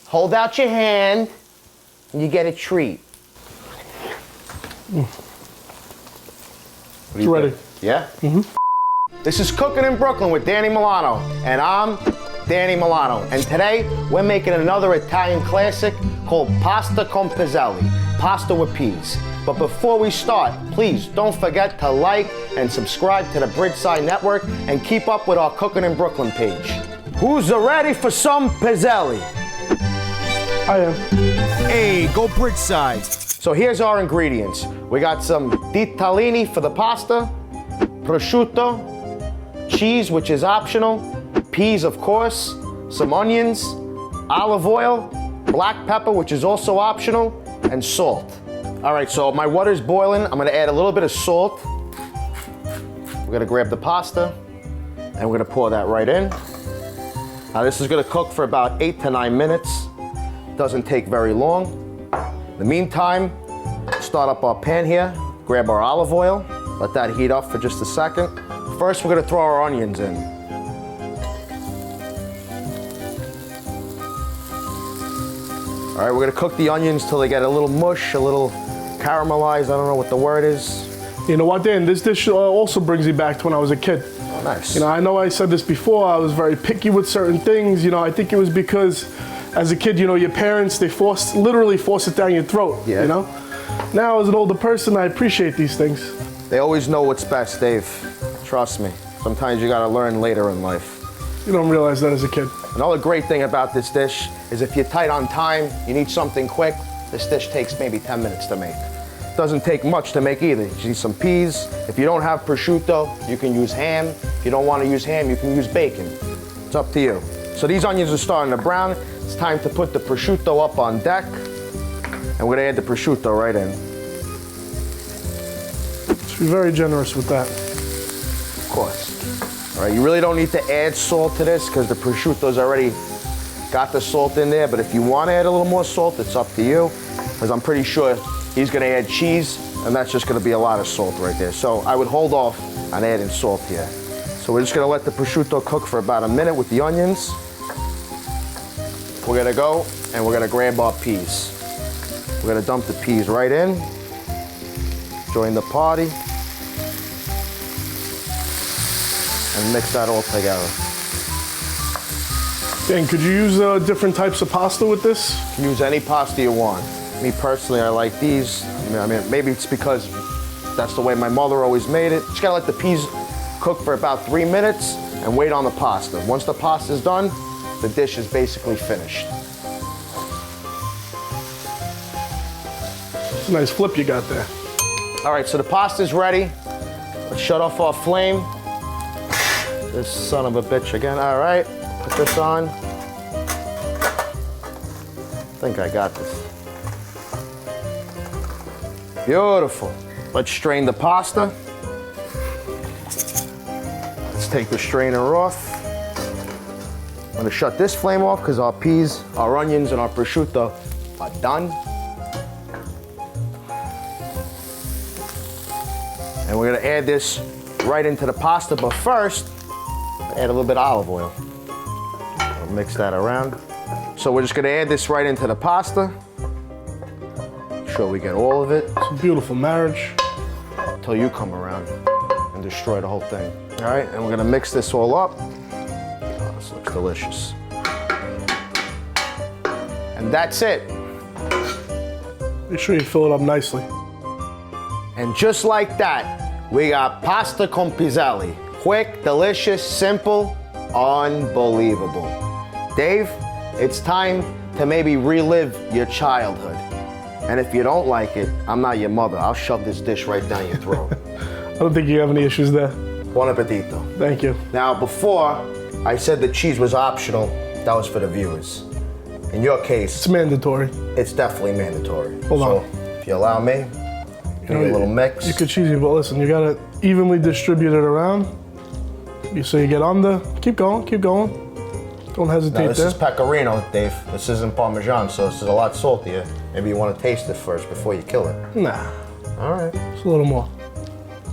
hold out your hand, and you get a treat. It's ready. Yeah? This is Cookin' in Brooklyn with Danny Milano, and I'm Danny Milano. And today, we're making another Italian classic called pasta con piselli, pasta with peas. But before we start, please don't forget to like and subscribe to the Bridgeside Network and keep up with our Cookin' in Brooklyn page. Who's ready for some piselli? I am. Hey, go Bridgeside. So here's our ingredients. We got some ditalini for the pasta, prosciutto, cheese, which is optional, peas, of course, some onions, olive oil, black pepper, which is also optional, and salt. All right, so my water's boiling. I'm gonna add a little bit of salt. We're gonna grab the pasta, and we're gonna pour that right in. Now this is gonna cook for about 8 to 9 minutes. Doesn't take very long. In the meantime, start up our pan here, grab our olive oil, let that heat up for just a second. First, we're gonna throw our onions in. All right, we're gonna cook the onions till they get a little mush, a little caramelized. I don't know what the word is. You know what, Dan? This dish also brings me back to when I was a kid. Oh, nice. You know, I know I said this before, I was very picky with certain things. You know, I think it was because as a kid, you know, your parents, they literally force it down your throat, yeah. You know? Now, as an older person, I appreciate these things. They always know what's best, Dave. Trust me. Sometimes you gotta learn later in life. You don't realize that as a kid. Another great thing about this dish is if you're tight on time, you need something quick, this dish takes maybe 10 minutes to make. Doesn't take much to make either. You need some peas. If you don't have prosciutto, you can use ham. If you don't want to use ham, you can use bacon. It's up to you. So these onions are starting to brown. It's time to put the prosciutto up on deck. And we're gonna add the prosciutto right in. Be very generous with that. Of course. All right, you really don't need to add salt to this because the prosciutto's already got the salt in there, but if you want to add a little more salt, it's up to you, because I'm pretty sure he's going to add cheese, and that's just going to be a lot of salt right there. So I would hold off on adding salt here. So we're just going to let the prosciutto cook for about a minute with the onions. We're going to go, and we're going to grab our peas. We're going to dump the peas right in. Join the party. And mix that all together. Dan, could you use different types of pasta with this? You can use any pasta you want. Me personally, I like these. I mean, maybe it's because that's the way my mother always made it. Just gotta let the peas cook for about 3 minutes and wait on the pasta. Once the pasta's done, the dish is basically finished. It's a nice flip you got there. All right, so the pasta's ready. Let's shut off our flame. This son of a bitch again. All right, put this on. I think I got this. Beautiful. Let's strain the pasta. Let's take the strainer off. I'm gonna shut this flame off because our peas, our onions, and our prosciutto are done. And we're gonna add this right into the pasta, but first, add a little bit of olive oil. I'll mix that around. So we're just gonna add this right into the pasta. Make sure we get all of it. It's a beautiful marriage. Until you come around and destroy the whole thing. All right, and we're gonna mix this all up. Oh, this looks delicious. And that's it. Make sure you fill it up nicely. And just like that, we got pasta con piselli. Quick, delicious, simple, unbelievable. Dave, it's time to maybe relive your childhood. And if you don't like it, I'm not your mother. I'll shove this dish right down your throat. I don't think you have any issues there. Buon appetito. Thank you. Now, before I said the cheese was optional, that was for the viewers. In your case, It's mandatory. it's definitely mandatory. Hold on. If you allow me, give me a little mix. You could cheesy, but listen, you gotta evenly distribute it around. So you get under. Keep going, keep going. Don't hesitate Now, this there. is pecorino, Dave. This isn't Parmesan, so this is a lot saltier. Maybe you want to taste it first before you kill it. Nah, All right. just a little more.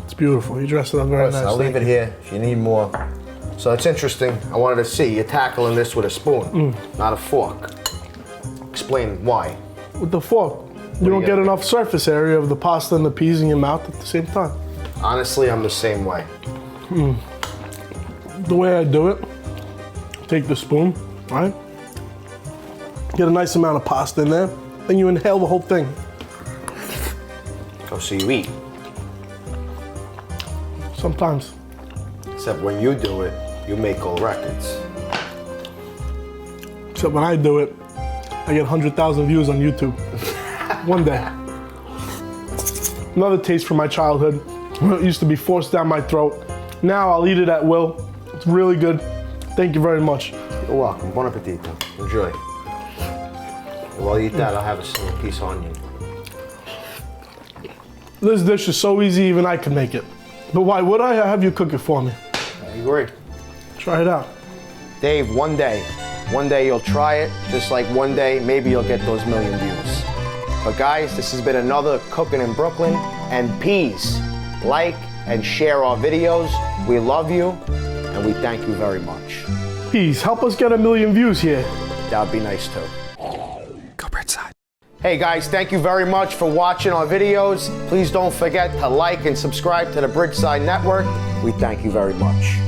It's beautiful. You dressed it up very Listen, nicely. I'll leave it here if you need more. So it's interesting. I wanted to see you tackling this with a spoon, not a fork. Explain why. With the fork, you don't get enough surface area of the pasta and the peas in your mouth at the same time. Honestly, I'm the same way. The way I do it, take the spoon, right? Get a nice amount of pasta in there, then you inhale the whole thing. Oh, so you eat. Sometimes. Except when you do it, you make gold records. Except when I do it, I get 100,000 views on YouTube. One day. Another taste from my childhood. It used to be forced down my throat. Now I'll eat it at will. It's really good. Thank you very much. You're welcome. Buon appetito. Enjoy. While you eat that, I'll have a single piece on you. This dish is so easy, even I can make it. But why would I have you cook it for me? I agree. Try it out. Dave, one day you'll try it, just like one day, maybe you'll get those 1,000,000 views. But guys, this has been another Cookin' in Brooklyn, and please like and share our videos. We love you, and we thank you very much. Please, help us get 1,000,000 views here. That would be nice too. Go Bridgeside. Hey guys, thank you very much for watching our videos. Please don't forget to like and subscribe to the Bridgeside Network. We thank you very much.